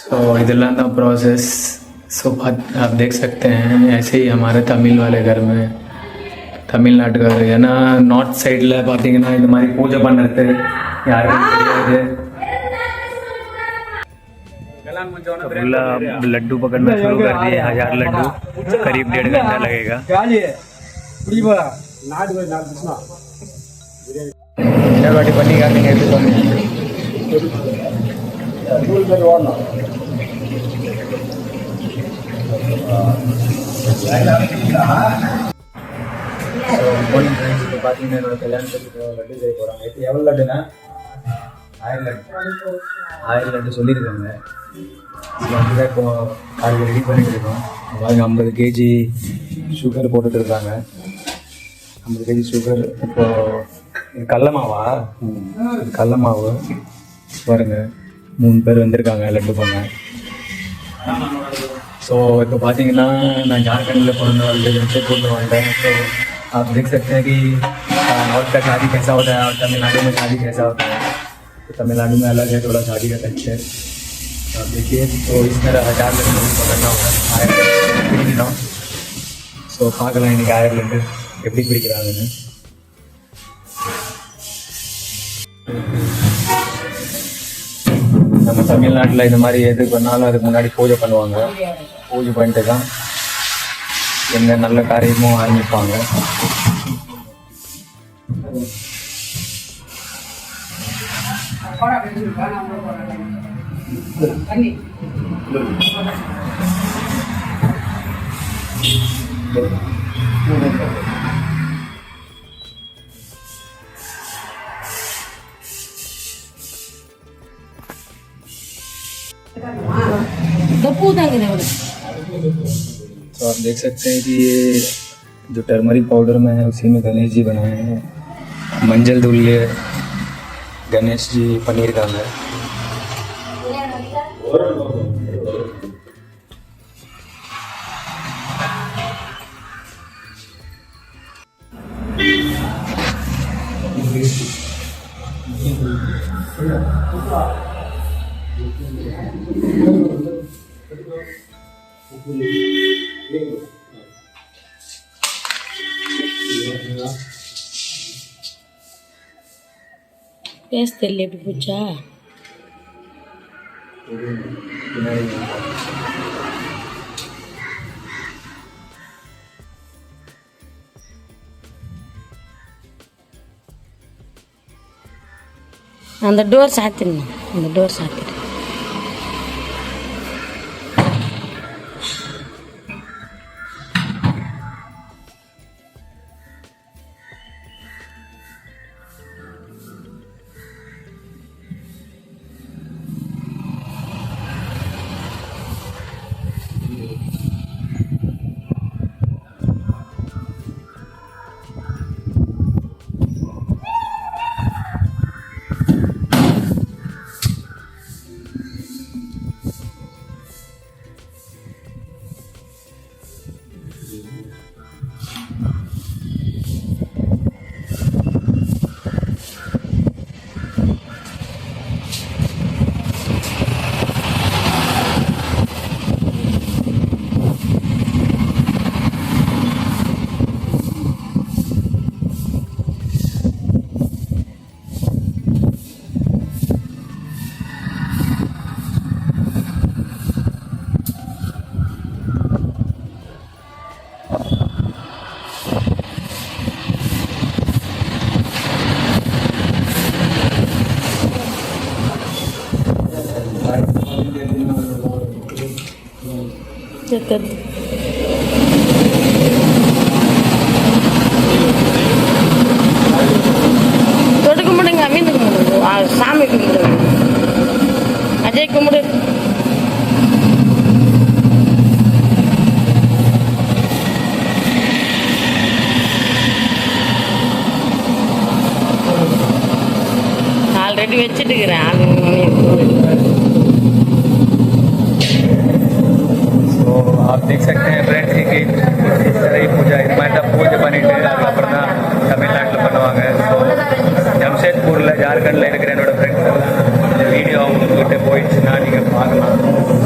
सो இதெல்லாம் தான் ப்ராசஸ். सो आप देख सकते हैं ऐसे ही हमारे तमिल वाले घर में தமிழ்நாட்டுக்காரர். ஏன்னா நார்த் சைடில் பார்த்தீங்கன்னா இந்த மாதிரி பூஜை பண்ணுறது யாருக்கும் தெரியாது. लड्डू पकड़ना शुरू कर दिए. 1000 लड्डू करीब 1.5 घंटा लगेगा. वाटी पन्नी काटेंगे பார்த்தீங்கன்னா என்னோட கல்யாணத்துக்கு லட்டு செய்ய போகிறாங்க. இப்போ எவ்வளோ லட்டுனா 1000 லட்டு சொல்லியிருக்காங்க. இது வந்து தான் இப்போ காலையில் ரெடி பண்ணிட்டு இருக்கோம். பாருங்க 50 கேஜி சுகர் போட்டுட்டு இருக்காங்க. 50 கேஜி சுகர். இப்போது கடல மாவா? கடல மாவு பாருங்க 3 பேர் வந்திருக்காங்க லட்டு பண்ண. ஸோ இப்போ பார்த்தீங்கன்னா நான் झारखंड பிறந்த जमशेदपुर में वहाँ है. तो आप देख सकते हैं कि नॉर्थ का शादी कैसा होता है और तमिलनाडु में शादी कैसा होता है. तो तमिलनाडु में अलग है थोड़ा शादी का कल्चर. आप देखिए तो इस तरह 1000 लड्डू पकड़ना होगा. 1000 பிடிக்கணும். ஸோ பார்க்கலாம் இன்றைக்கி 1000 லட்டு எப்படி பிடிக்கிறாங்கன்னு. நம்ம தமிழ்நாட்டில் இந்த மாதிரி எது பண்ணாலும் அதுக்கு முன்னாடி பூஜை பண்ணுவாங்க. பூஜை பண்ணிட்டு தான் எந்த நல்ல காரியமும் ஆரம்பிப்பாங்க. तो आप देख सकते हैं कि ये जो टर्मरिक पाउडर में है उसी में गणेश जी बनाए हैं. मंजल धुल्ले गणेश जी पनीर का है. टेस्ट ले भी पूछा அந்த டோர் சாத்திரணும். அந்த டோர் சாத்திர தொட்டு கும்பிடுங்க. மீந்து கும்பிடுங்க. சாமி கும்பிடுங்க. அஜய் கும்பிடு. ஆல்ரெடி வச்சுட்டுக்கிறேன். आप देख सकते हैं फ्रेंड्स कि इस तरह की पूजा இது மாதிரி தான் பூஜை பண்ணிட்டு அதுக்கப்புறம் தான் தமிழ்நாட்டில் பண்ணுவாங்க. ஸோ ஜம்ஷேத்பூரில் ஜார்க்கண்டில் இருக்கிற என்னோடய ஃப்ரெண்ட்ஸ் எல்லாம் இந்த வீடியோ அவங்கக்கிட்ட போயிடுச்சுன்னா நீங்கள் பார்க்கலாம்.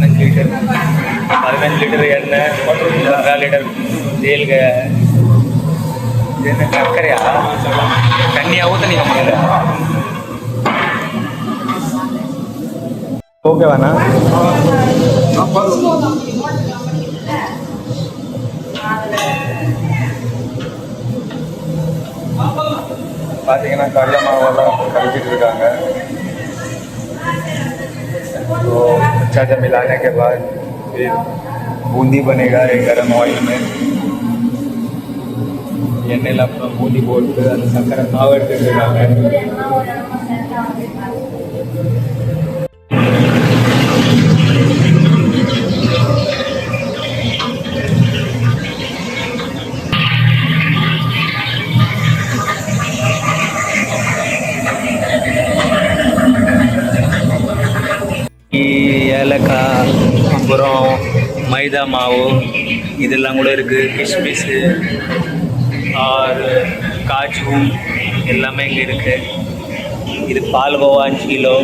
लीटर 15 लीटर एण्णை 15 लीटर तेल என்ன சர்க்கரையா தண்ணியா ஊற்றிக்க முடியல ஓகேவாண்ணா பார்த்தீங்கன்னா கடலை மாவெல்லாம் கழிச்சிட்டு இருக்காங்க तो अच्छा से मिलाने के बाद फिर बूंदी बनेगा एक गर्म ऑयल में எண்ணெயில் அப்புறம் பூந்தி போட்டு அந்த சக்கரை மாவு எடுத்துட்டு இருக்காங்க ஏலக்காய் அப்புறம் மைதா மாவு இதெல்லாம் கூட இருக்குது கிஷ்மிஷு और काजू எல்லாமே இங்கே இருக்குது இது பால்கோவா 5 கிலோ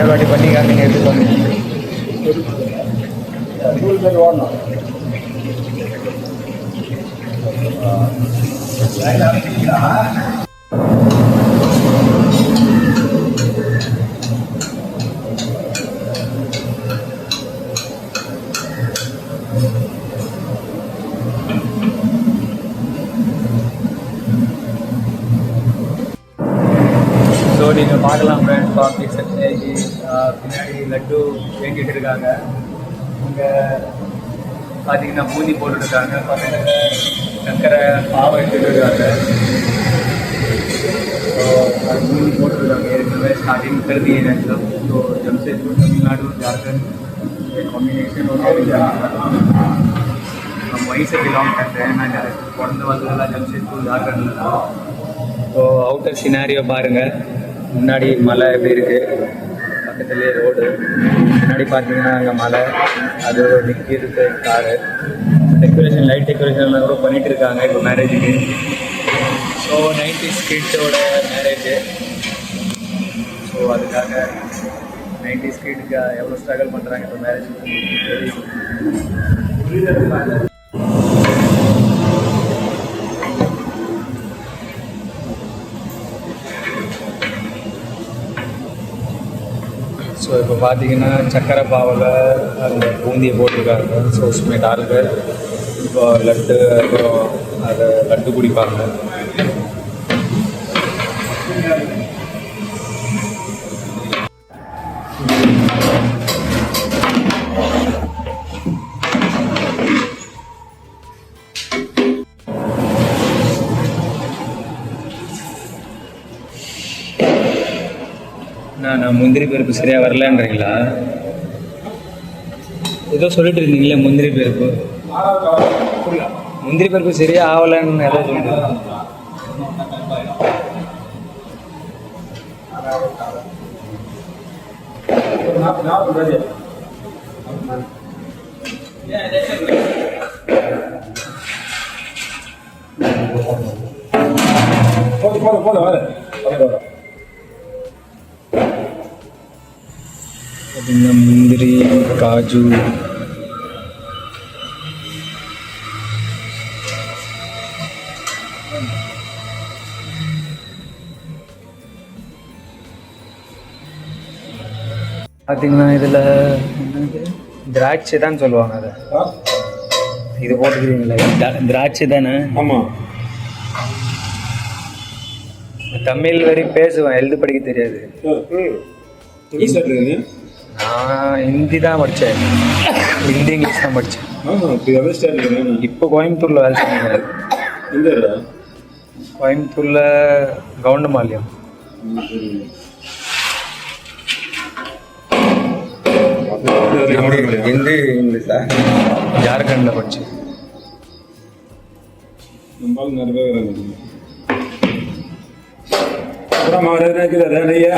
வாட்டி பண்ணி காட்டுங்க எப்படி பண்ணுங்க तो நீங்கள் பார்க்கலாம் ஃப்ரெண்ட்ஸ் आप देख सकते हैं कि பின்னாடி லட்டு வேண்டிட்டு இருக்காங்க இங்கே பார்த்தீங்கன்னா பூந்தி போட்டுருக்காங்க பக்கத்தில் சக்கரை பாவை எடுத்துட்டு இருக்காங்க तो பூந்தி போட்டுருக்காங்க ஏற்கனவே स्टार्टिंग कर दिए हैं सब तो जमशेदपुर तमिलनाडु झारखंड कॉम्बिनेशन हो गया हम वहीं से बिलोंग करते हैं मैं பிறந்த வந்ததெல்லாம் ஜம்ஷேத்பூர் झारखंड तो அவுட்டர் சினாரியோ பாருங்கள் முன்னாடி மலை எப்படி இருக்குது பக்கத்துலேயே ரோடு முன்னாடி பார்த்தீங்கன்னா அங்கே மலை அது நிற்கிறது காரு டெக்கரேஷன் லைட் டெக்கரேஷன்லாம் கூட பண்ணிகிட்டு இருக்காங்க இப்போ மேரேஜுக்கு ஸோ 90s கிட்ஸோட மேரேஜு ஸோ அதுக்காக 90s கிட்ஸுக்கு எவ்வளோ ஸ்ட்ரகிள் பண்ணுறாங்க இப்போ மேரேஜுக்கு தெரியும் ஸோ இப்போ பார்த்தீங்கன்னா சக்கரை பாவில் அந்த பூந்தியை போட்டிருக்காங்க ஸோ उसमें डालकर இப்போ லட்டு அப்புறம் அதை லட்டு குடிப்பாங்க நான் முந்திரி பருப்பு சரியாக வரலன்றீங்களா ஏதோ சொல்லிட்டு இருந்தீங்களே முந்திரி பருப்பு சரியாக ஆகலைன்னு ஏதோ சொல்லிட்டு முந்திரி காஜு பார்த்தீங்கன்னா இதில் திராட்சை தான் சொல்லுவாங்க அதை இது போட்டுக்கிறீங்களா? திராட்சை தானே? ஆமாம். தமிழ் வரி பேசுவேன், எழுத படிக்க தெரியாது. எப்படி சாப்பிட்றீங்க? நான் ஹிந்தி தான் படித்தேன், ஹிந்தி இங்கிலீஷ் தான் படித்தேன். இப்போ எவ்வளோ ஸ்டார்ட்? இப்போ கோயம்புத்தூரில் வேலை செய்யுங்க. எந்த இடா? கோயம்புத்தூரில் கவுண்டமாலியம். ஹிந்தி இங்கிலீஷா? ஜார்க்கண்டில் படித்தேன். நம்ம நிறைய பேர் இருக்கிறாங்க. அப்புறம் அவர் இருக்கிறாரு ஐயா.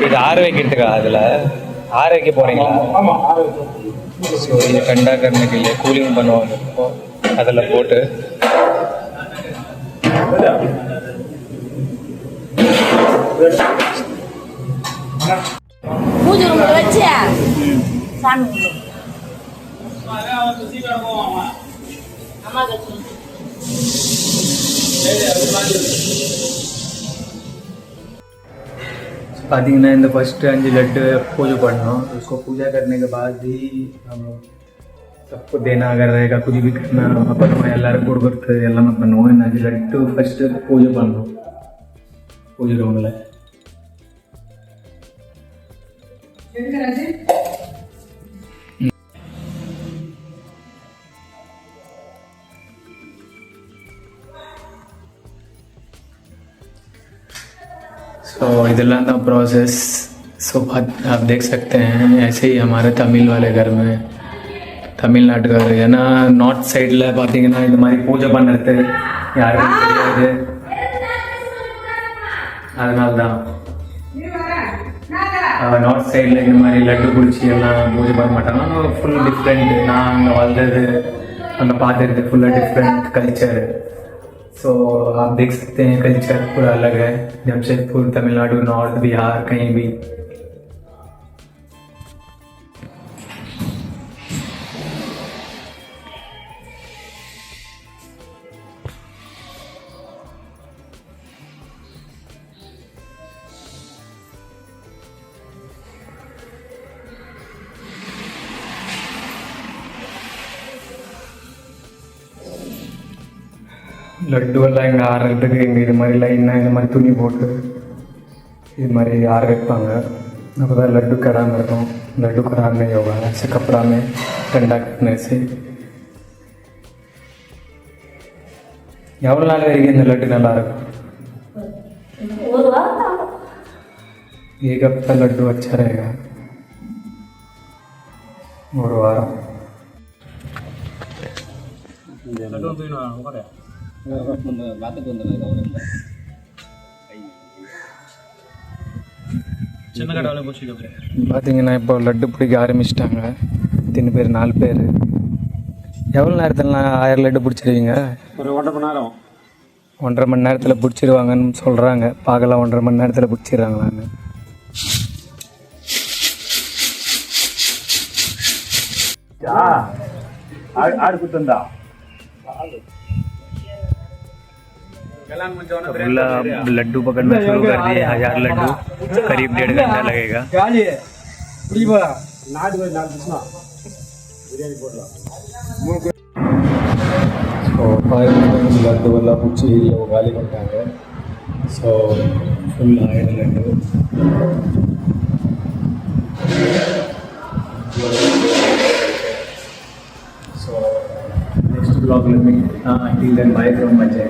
இது ஆற வைக்கிறதுக்கா? அதில் ஆற வைக்க போகிறீங்களா? ஆமாம். ஸோ இது கண்டா கரணுக்கு இல்லையா, கூலிங் பண்ணுவாங்க. இப்போ அதில் போட்டு பூஜை ரூம்ல வச்சு சாமி கும்பிடு. அம்மா கட்சி पातीங்கன்னா இந்த फर्स्ट 5 लड्डू पूजा पढ़ना, उसको पूजा करने के बाद ही हम सबको देना, अगर रहेगा कुछ भी करना अपन எல்லாரும் கொடுக்கிறது எல்லாமே பண்ணுவோம். இந்த 5 லட்டு ஃபர்ஸ்ட் பூஜை பண்ணணும் பூஜை ரூம்ல. तो इधर का प्रोसेस सो आप देख सकते हैं. ऐसे ही हमारे तमिल वाले घर में, तमिलनाडु का ஏன்னா நார்த் சைடில் பார்த்தீங்கன்னா இந்த மாதிரி பூஜை பண்ணுறது யாருக்கும் தெரியாது. அதனால தான் நார்த் சைடில் இந்த மாதிரி லட்டு பிடிச்சி எல்லாம் பூஜை பண்ண மாட்டாங்க. ஆனால் ஃபுல் டிஃப்ரெண்ட். நான் அங்கே வளர்ந்தது, அங்கே பார்த்துருது फुल डिफरेंट कल्चर. सो आप देख सकते हैं कल्चर पूरा अलग है. जमशेदपुर, तमिलनाडु, नॉर्थ, बिहार, कहीं भी. லட்டுவெல்லாம் இங்கே ஆடுறதுக்கு இங்கே இது மாதிரி லைனாக இந்த மாதிரி துணி போட்டு இது மாதிரி ஆற வைப்பாங்க. அப்போ தான் लड्डू கடாமல் இருக்கும். लड्डू खराब नहीं होगा ऐसे कपड़ा में ठंडा करने से. எவ்வளோ நாள் வரைக்கும் இந்த லட்டு நல்லா இருக்கும்? ஒரு வாரம் एक हफ्ता लड्डू अच्छा रहेगा. ஒரு வாரம். பார்த்தீங்கன்னா இப்போ லட்டு பிடிக்க ஆரம்பிச்சிட்டாங்க. 3 பேர் 4 பேர். எவ்வளோ நேரத்தில் 1000 லட்டு பிடிச்சிருவீங்க? ஒரு 1.5 மணி நேரம். 1.5 மணி நேரத்தில் பிடிச்சிருவாங்கன்னு சொல்கிறாங்க. பார்க்கலாம் 1.5 மணி நேரத்தில் பிடிச்சிடுறாங்களான்னு. ஆடு குத்தந்தா लड्डू पकड़ना शुरू कर दिए. 1000 लड्डू करीब 1.5 घंटा लगेगा. लड्डू वाला पूछी गाली पड़ता. So full 1000 laddoo. So next vlog, let me until then bye from Ajay.